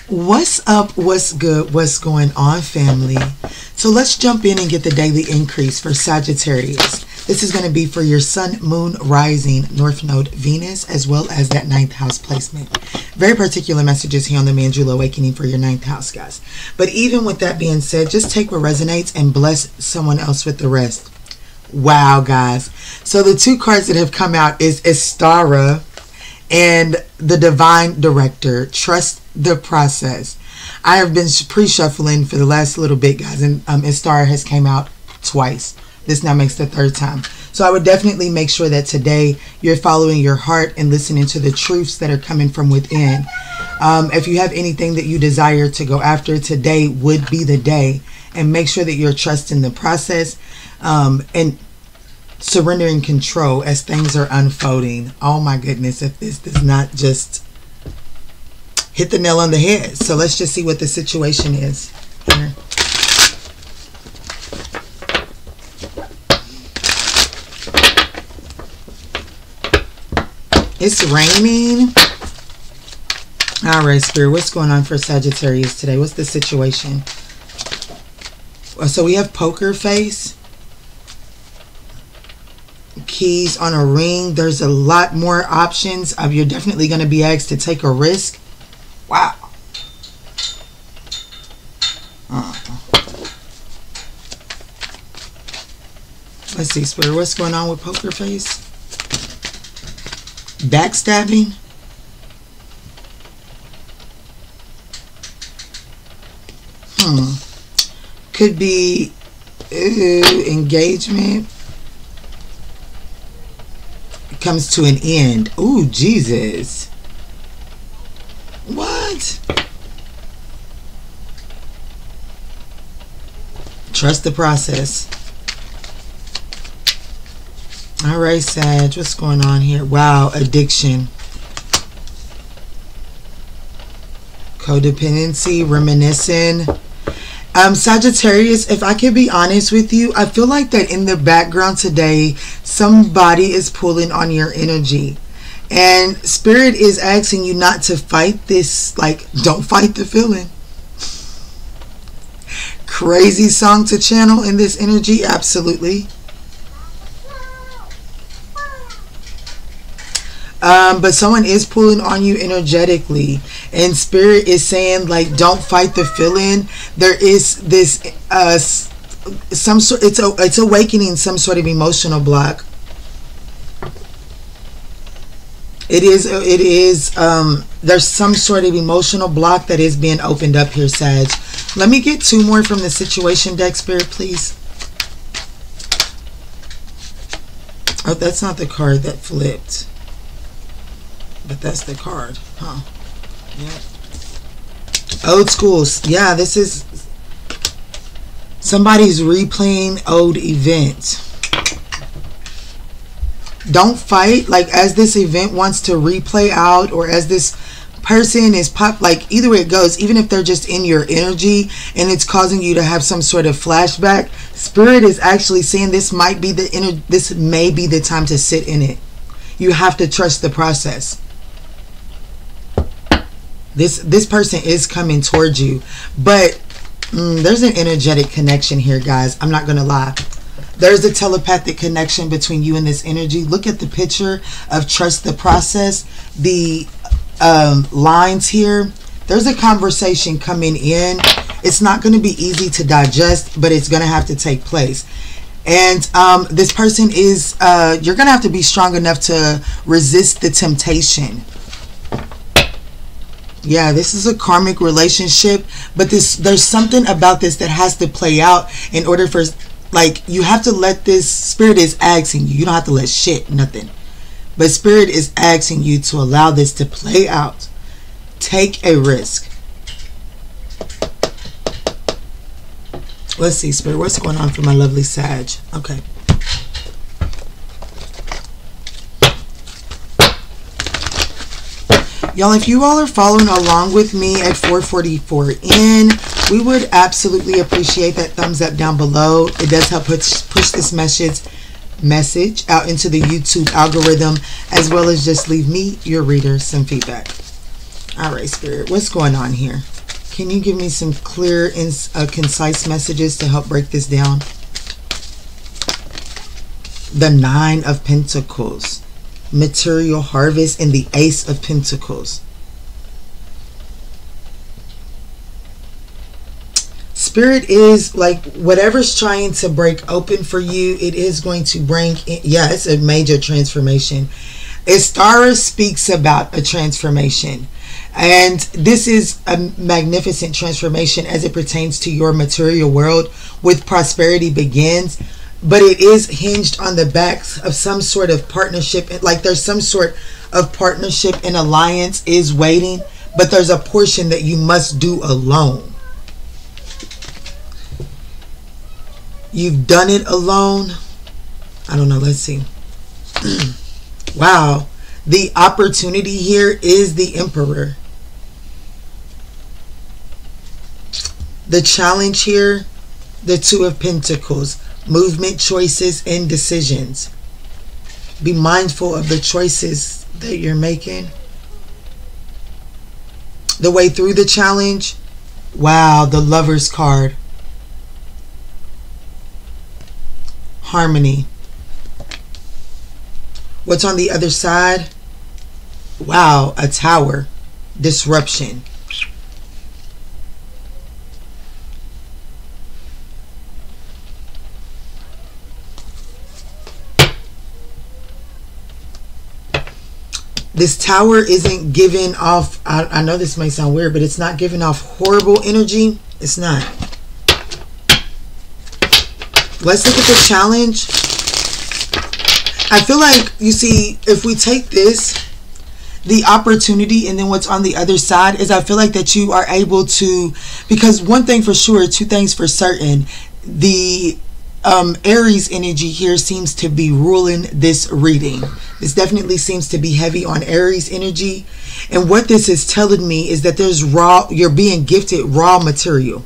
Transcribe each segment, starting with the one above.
What's up? What's good? What's going on, family? So let's jump in and get the daily increase for Sagittarius. This is going to be for your Sun, Moon, Rising, North Node, Venus, as well as that 9th house placement. Very particular messages here on the Manjula Awakening for your 9th house, guys. But even with that being said, just take what resonates and bless someone else with the rest. Wow, guys. So the two cards that have come out is Istara and the Divine Director. Trust the process. I have been pre-shuffling for the last little bit, guys, and Istara has came out twice. This now makes the 3rd time. So I would definitely make sure that today you're following your heart and listening to the truths that are coming from within. If you have anything that you desire to go after, today would be the day. And make sure that you're trusting the process and surrendering control as things are unfolding. Oh my goodness, if this does not just hit the nail on the head. So let's just see what the situation is here. It's raining. All right, Spirit, what's going on for Sagittarius today? What's the situation? So we have poker face. Keys on a ring. There's a lot more options. You're definitely going to be asked to take a risk. Wow. Let's see, Spirit, what's going on with poker face? Backstabbing. Could be engagement. It comes to an end. Ooh, Jesus. What? Trust the process. All right, Sag, what's going on here? Wow, addiction. Codependency, reminiscing. Sagittarius, if I can be honest with you, I feel like that in the background today, somebody is pulling on your energy. And Spirit is asking you not to fight this, like, don't fight the feeling. Crazy song to channel in this energy, absolutely. But someone is pulling on you energetically, and Spirit is saying, like, don't fight the feeling. There is this some sort, it's awakening some sort of emotional block. It is there's some sort of emotional block that is being opened up here, Sag. Let me get 2 more from the situation deck, Spirit, please. Oh, that's not the card that flipped. But that's the card, huh? Yeah. Old schools. Yeah, this is somebody's replaying old event. Don't fight. Like, as this event wants to replay out, or as this person is like, either way it goes, even if they're just in your energy and it's causing you to have some sort of flashback, Spirit is actually saying this might be this may be the time to sit in it. You have to trust the process. This person is coming towards you, but there's an energetic connection here, guys. I'm not gonna lie. There's a telepathic connection between you and this energy. Look at the picture of trust the process. The lines here. There's a conversation coming in. It's not going to be easy to digest, but it's going to have to take place. And this person is, you're going to have to be strong enough to resist the temptation. Yeah, this is a karmic relationship, but there's something about this that has to play out in order for, like, you have to let this, Spirit is asking you. You don't have to let shit, nothing. But Spirit is asking you to allow this to play out. Take a risk. Let's see, Spirit, what's going on for my lovely Sag? Okay. Y'all, if you all are following along with me at 444 in, we would absolutely appreciate that thumbs up down below. It does help push this message out into the YouTube algorithm, as well as just leave me, your reader, some feedback. All right, Spirit, what's going on here? Can you give me some clear and concise messages to help break this down? The Nine of Pentacles, material harvest, and the Ace of Pentacles. Spirit is like whatever's trying to break open for you, it is going to bring in, yeah, it's a major transformation. Astara speaks about a transformation, and this is a magnificent transformation as it pertains to your material world with prosperity begins, but it is hinged on the backs of some sort of partnership. Like there's some sort of partnership and alliance is waiting, but there's a portion that you must do alone. You've done it alone. I don't know. Let's see. Wow. The opportunity here is the Emperor. The challenge here, the Two of Pentacles. Movement, choices, and decisions. Be mindful of the choices that you're making. The way through the challenge. Wow. The Lover's card. Harmony. What's on the other side? Wow, a Tower. Disruption. This Tower isn't giving off, I know this may sound weird, but it's not giving off horrible energy. It's not. Let's look at the challenge. I feel like, you see, if we take this, the opportunity, and then what's on the other side is I feel like that you are able to, because one thing for sure, two things for certain, the Aries energy here seems to be ruling this reading. This definitely seems to be heavy on Aries energy. And what this is telling me is that there's raw, you're being gifted raw material.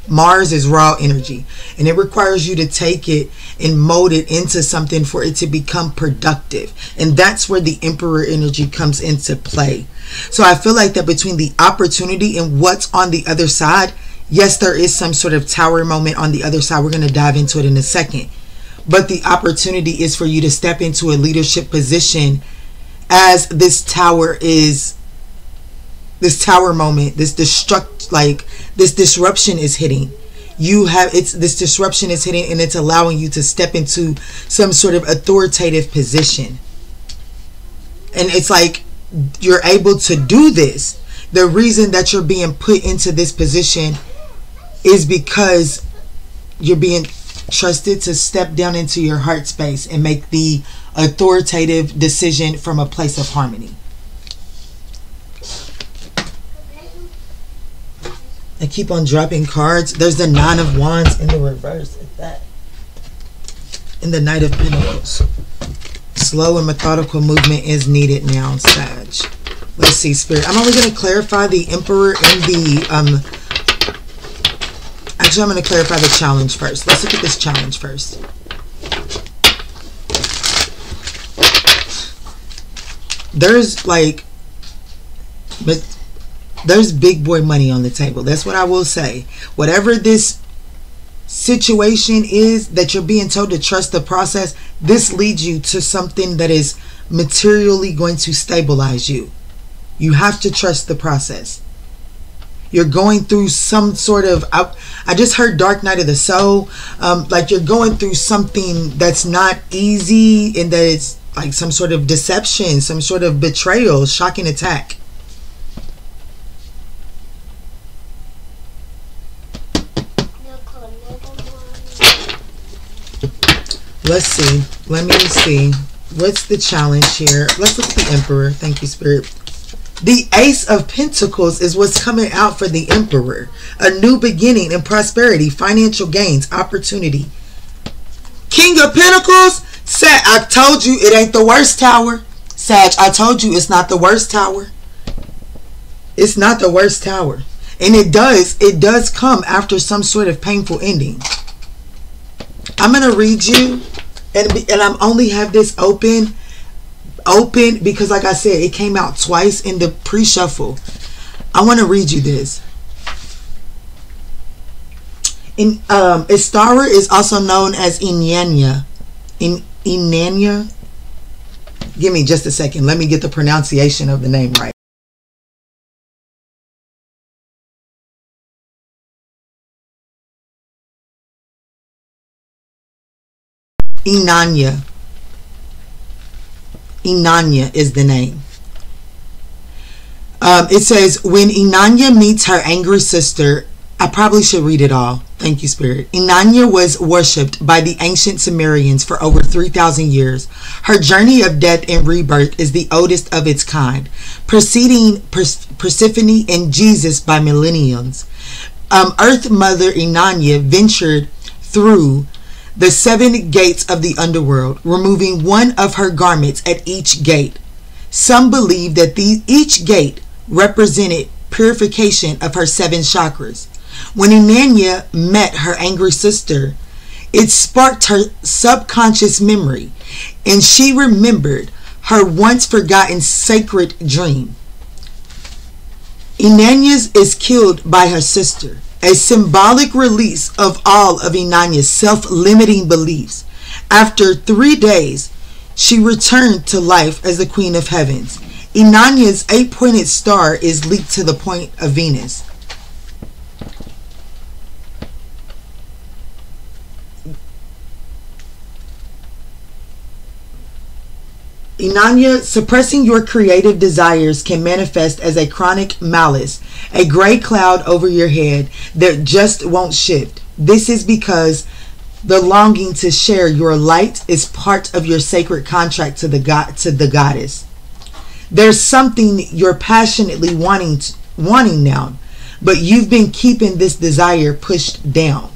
Mars is raw energy, and it requires you to take it and mold it into something for it to become productive. And that's where the Emperor energy comes into play. So I feel like that between the opportunity and what's on the other side, yes, there is some sort of Tower moment on the other side. We're going to dive into it in a second. But the opportunity is for you to step into a leadership position as this Tower is, this Tower moment, this this disruption is hitting. This disruption is hitting, and it's allowing you to step into some sort of authoritative position. And it's like you're able to do this. The reason that you're being put into this position is because you're being trusted to step down into your heart space and make the authoritative decision from a place of harmony. I keep on dropping cards. There's the Nine of Wands in the reverse. Like that. And the Knight of Pentacles. Slow and methodical movement is needed now, Sag. Let's see, Spirit. I'm only going to clarify the Emperor and the... Actually, I'm going to clarify the challenge first. Let's look at this challenge first. There's like... But there's big boy money on the table. That's what I will say. Whatever this situation is that you're being told to trust the process, this leads you to something that is materially going to stabilize you. You have to trust the process. You're going through some sort of, I just heard Dark Night of the Soul. Like you're going through something that's not easy, and that it's like some sort of deception, some sort of betrayal, shocking attack. Let's see. Let me see. What's the challenge here? Let's look at the Emperor. Thank you, Spirit. The Ace of Pentacles is what's coming out for the Emperor. A new beginning and prosperity, financial gains, opportunity. King of Pentacles. Sag, I told you it ain't the worst tower. Sag, I told you it's not the worst tower. It's not the worst tower. And it does come after some sort of painful ending. I'm going to read you, and I'm only have this open because, like I said, it came out twice in the pre-shuffle. I want to read you this. Istara is also known as Inanna. Inanna. Give me just a second. Let me get the pronunciation of the name right. Inanna. Inanna is the name. It says, when Inanna meets her angry sister, I probably should read it all. Thank you, Spirit. Inanna was worshipped by the ancient Sumerians for over 3,000 years. Her journey of death and rebirth is the oldest of its kind, preceding Persephone and Jesus by millenniums. Earth Mother Inanna ventured through the 7 gates of the underworld, removing one of her garments at each gate. Some believe that each gate represented purification of her 7 chakras. When Inanna met her angry sister, it sparked her subconscious memory, and she remembered her once forgotten sacred dream. Inanna is killed by her sister, a symbolic release of all of Inanna's self-limiting beliefs. After 3 days, she returned to life as the Queen of Heavens. Inanna's 8-pointed star is linked to the point of Venus. Inanna, suppressing your creative desires can manifest as a chronic malice, a gray cloud over your head that just won't shift. This is because the longing to share your light is part of your sacred contract to the goddess. There's something you're passionately wanting now, but you've been keeping this desire pushed down.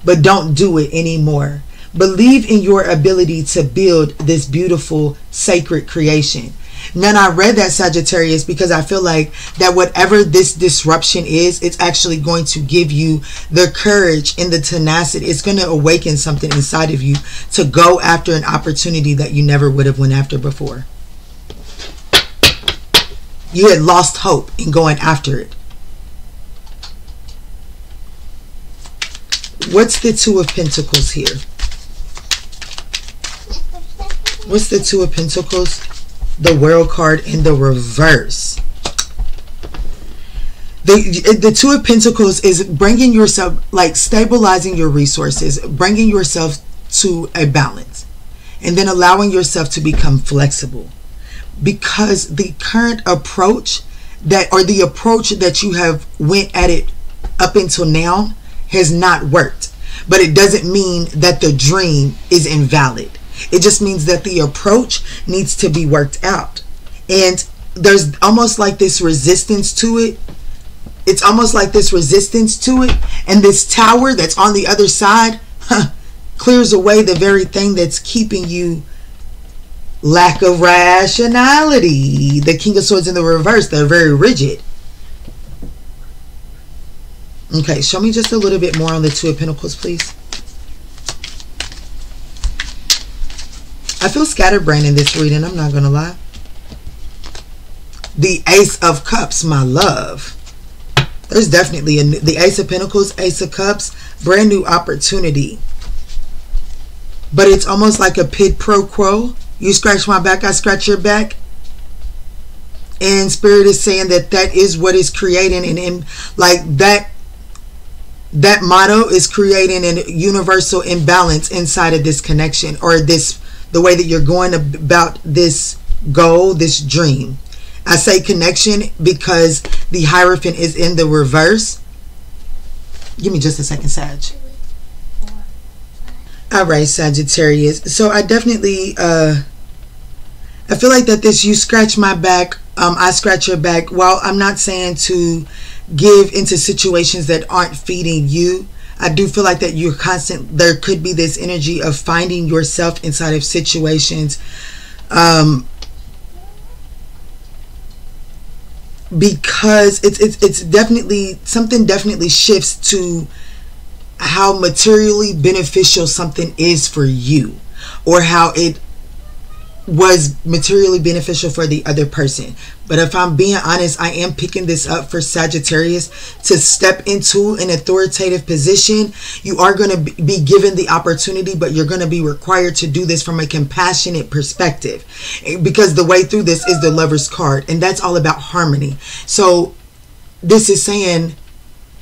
But don't do it anymore. Believe in your ability to build this beautiful sacred creation. Now, I read that, Sagittarius, because I feel like that whatever this disruption is, it's actually going to give you the courage and the tenacity. It's going to awaken something inside of you to go after an opportunity that you never would have went after before. You had lost hope in going after it. What's the Two of Pentacles here? What's the Two of Pentacles? The World card in the reverse. The Two of Pentacles is bringing yourself, like stabilizing your resources, bringing yourself to a balance, and then allowing yourself to become flexible. Because the current approach the approach that you have went at it up until now has not worked. But it doesn't mean that the dream is invalid. It just means that the approach needs to be worked out. And there's almost like this resistance to it. It's almost like this resistance to it. And this tower that's on the other side clears away the very thing that's keeping you. Lack of rationality. The King of Swords in the reverse. They're very rigid. Okay, show me just a little bit more on the Two of Pentacles, please. I feel scatterbrained in this reading, I'm not going to lie. The Ace of Cups, my love. There's definitely the Ace of Pentacles, Ace of Cups, brand new opportunity. But it's almost like a quid pro quo. You scratch my back, I scratch your back. And Spirit is saying that that is what is creating and like that motto is creating a universal imbalance inside of this connection, or this the way that you're going about this goal, this dream. I say connection because the Hierophant is in the reverse. Give me just a second, Sag. All right, Sagittarius. So I definitely, I feel like that this, you scratch my back, I scratch your back. While I'm not saying to give into situations that aren't feeding you, I do feel like that you're constant. There could be this energy of finding yourself inside of situations, because it's definitely something. Definitely shifts to how materially beneficial something is for you, or how it was materially beneficial for the other person. But if I'm being honest, I am picking this up for Sagittarius to step into an authoritative position. You are going to be given the opportunity, but you're going to be required to do this from a compassionate perspective, because the way through this is the Lover's card, and that's all about harmony. So this is saying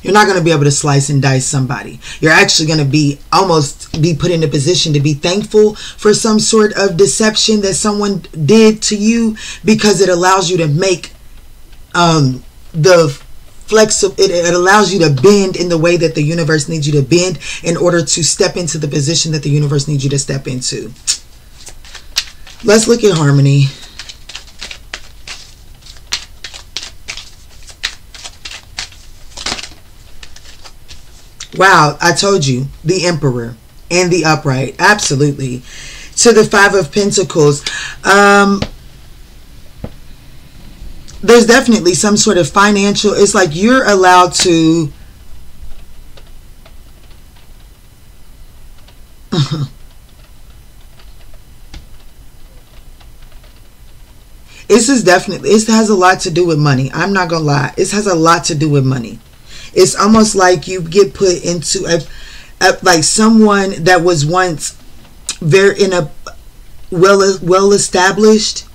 you're not going to be able to slice and dice somebody. You're actually going to be almost be put in a position to be thankful for some sort of deception that someone did to you, because it allows you to make the flexible, it allows you to bend in the way that the universe needs you to bend in order to step into the position that the universe needs you to step into. Let's look at harmony. Wow, I told you, the Emperor and the Upright. Absolutely. To the Five of Pentacles. There's definitely some sort of financial, it's like you're allowed to this is definitely, it has a lot to do with money. I'm not gonna lie, it has a lot to do with money. It's almost like you get put into a like someone that was once very in a well established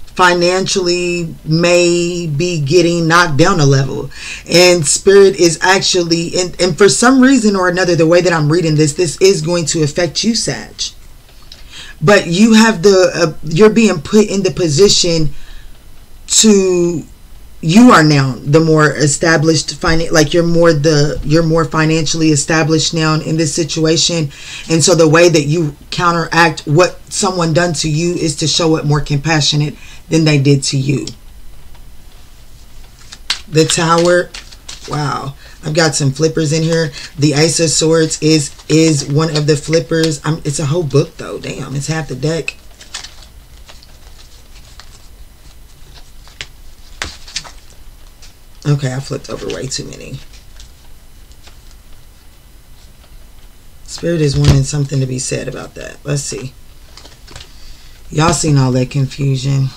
financially, may be getting knocked down a level, and Spirit is actually, and for some reason or another, the way that I'm reading this is going to affect you, Sag. But you have the you're being put in the position to, you are now the more established, like you're more financially established now in this situation. And so the way that you counteract what someone done to you is to show it more compassionate than they did to you. The Tower. Wow. I've got some flippers in here. The Ace of Swords is one of the flippers. It's a whole book though. Damn, it's half the deck. Okay, I flipped over way too many. Spirit is wanting something to be said about that. Let's see. Y'all seen all that confusion.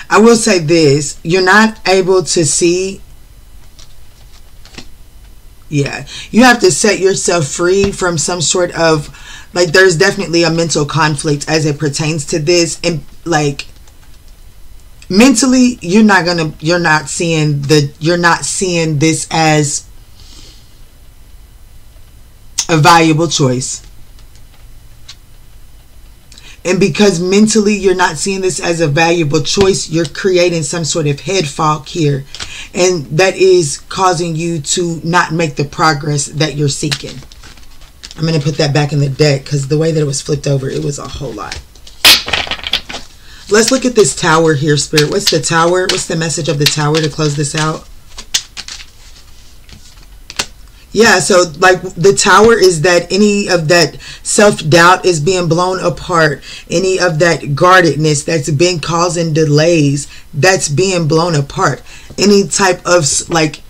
I will say this. You're not able to see. Yeah. You have to set yourself free from some sort of, like, there's definitely a mental conflict as it pertains to this. And like mentally, you're not seeing this as a valuable choice. And because mentally you're not seeing this as a valuable choice, you're creating some sort of head fog here. And that is causing you to not make the progress that you're seeking. I'm going to put that back in the deck because the way that it was flipped over, it was a whole lot. Let's look at this Tower here, Spirit. What's the Tower? What's the message of the Tower to close this out? Yeah, so like the Tower is that any of that self-doubt is being blown apart. Any of that guardedness that's been causing delays, that's being blown apart. Any type of, like,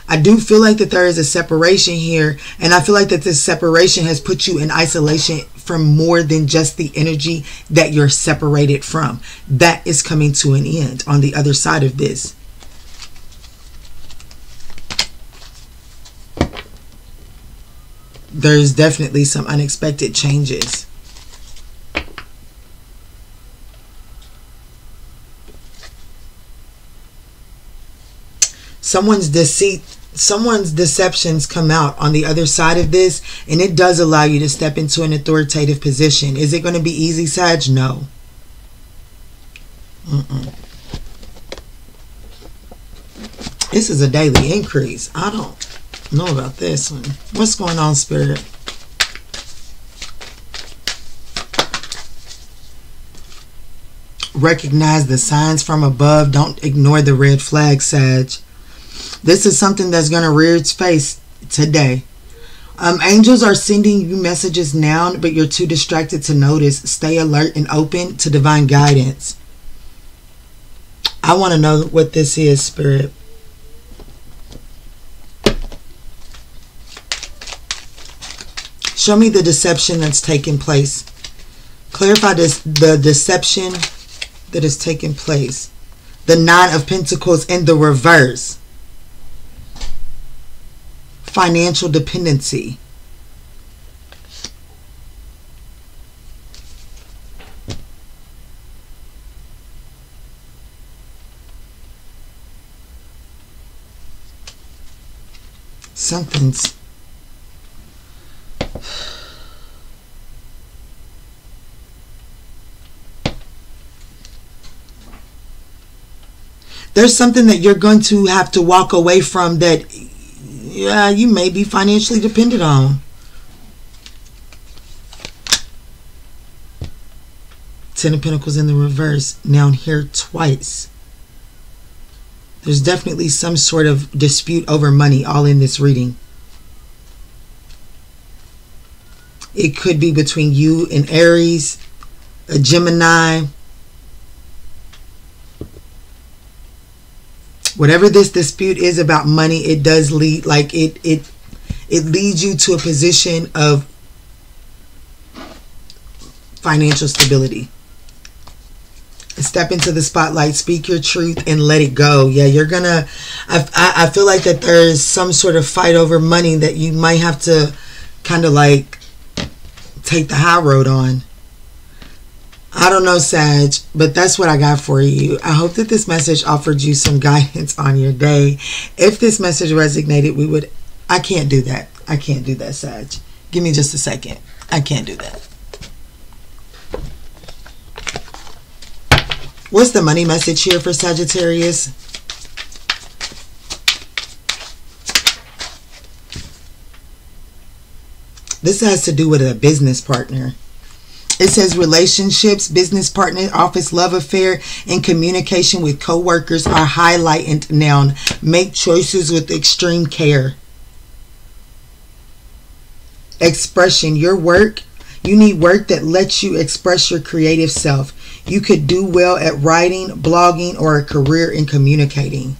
I do feel like that there is a separation here. And I feel like that this separation has put you in isolation from more than just the energy that you're separated from. That is coming to an end on the other side of this. There's definitely some unexpected changes. Someone's deceptions come out on the other side of this, and it does allow you to step into an authoritative position. Is it going to be easy, Sag? No. This is a daily increase. I don't know about this one. What's going on, Spirit? Recognize the signs from above. Don't ignore the red flag, Sag. This is something that's going to rear its face today. Angels are sending you messages now, but you're too distracted to notice. Stay alert and open to divine guidance. I want to know what this is, Spirit. Show me the deception that's taking place. Clarify the deception that is taking place. The Nine of Pentacles in the reverse. Financial dependency. Something's... There's something that you're going to have to walk away from that, yeah, you may be financially dependent on. Ten of Pentacles in the reverse, now here twice. There's definitely some sort of dispute over money all in this reading. It could be between you and Aries, a Gemini. Whatever this dispute is about money, it does lead, like it leads you to a position of financial stability. Step into the spotlight, speak your truth, and let it go. Yeah, you're gonna, I feel like that there's some sort of fight over money that you might have to kind of like take the high road on. I don't know, Sag, but that's what I got for you. I hope that this message offered you some guidance on your day. If this message resonated, I can't do that. I can't do that, Sag. Give me just a second. I can't do that. What's the money message here for Sagittarius? This has to do with a business partner. It says relationships, business partner, office love affair, and communication with co-workers are highlighted now. Make choices with extreme care. Expression, your work. You need work that lets you express your creative self. You could do well at writing, blogging, or a career in communicating.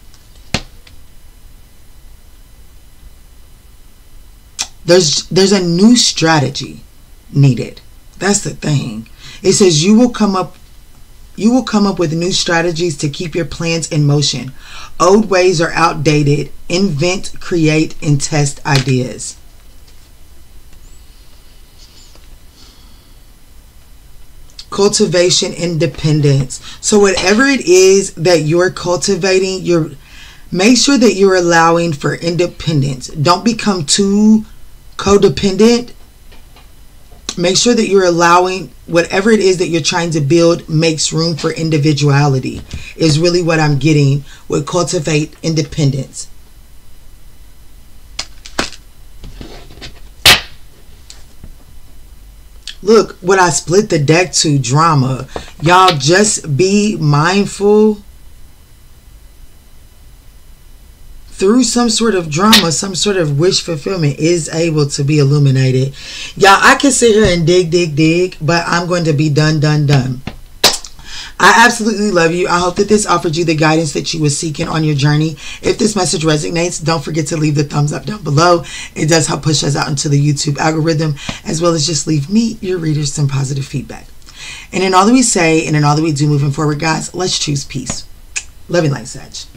There's a new strategy needed. That's the thing. It says you will come up with new strategies to keep your plans in motion. Old ways are outdated. Invent, create, and test ideas. Cultivation, independence. So whatever it is that you're cultivating, make sure that you're allowing for independence. Don't become too codependent. Make sure that you're allowing whatever it is that you're trying to build makes room for individuality, is really what I'm getting with cultivate independence. Look what I split the deck to, drama. Y'all just be mindful. Through some sort of drama, some sort of wish fulfillment is able to be illuminated. Y'all, I can sit here and dig, but I'm going to be done. I absolutely love you. I hope that this offered you the guidance that you were seeking on your journey. If this message resonates, don't forget to leave the thumbs up down below. It does help push us out into the YouTube algorithm, as well as just leave me, your readers, some positive feedback. And in all that we say and in all that we do moving forward, guys, let's choose peace. Love and light, Sag.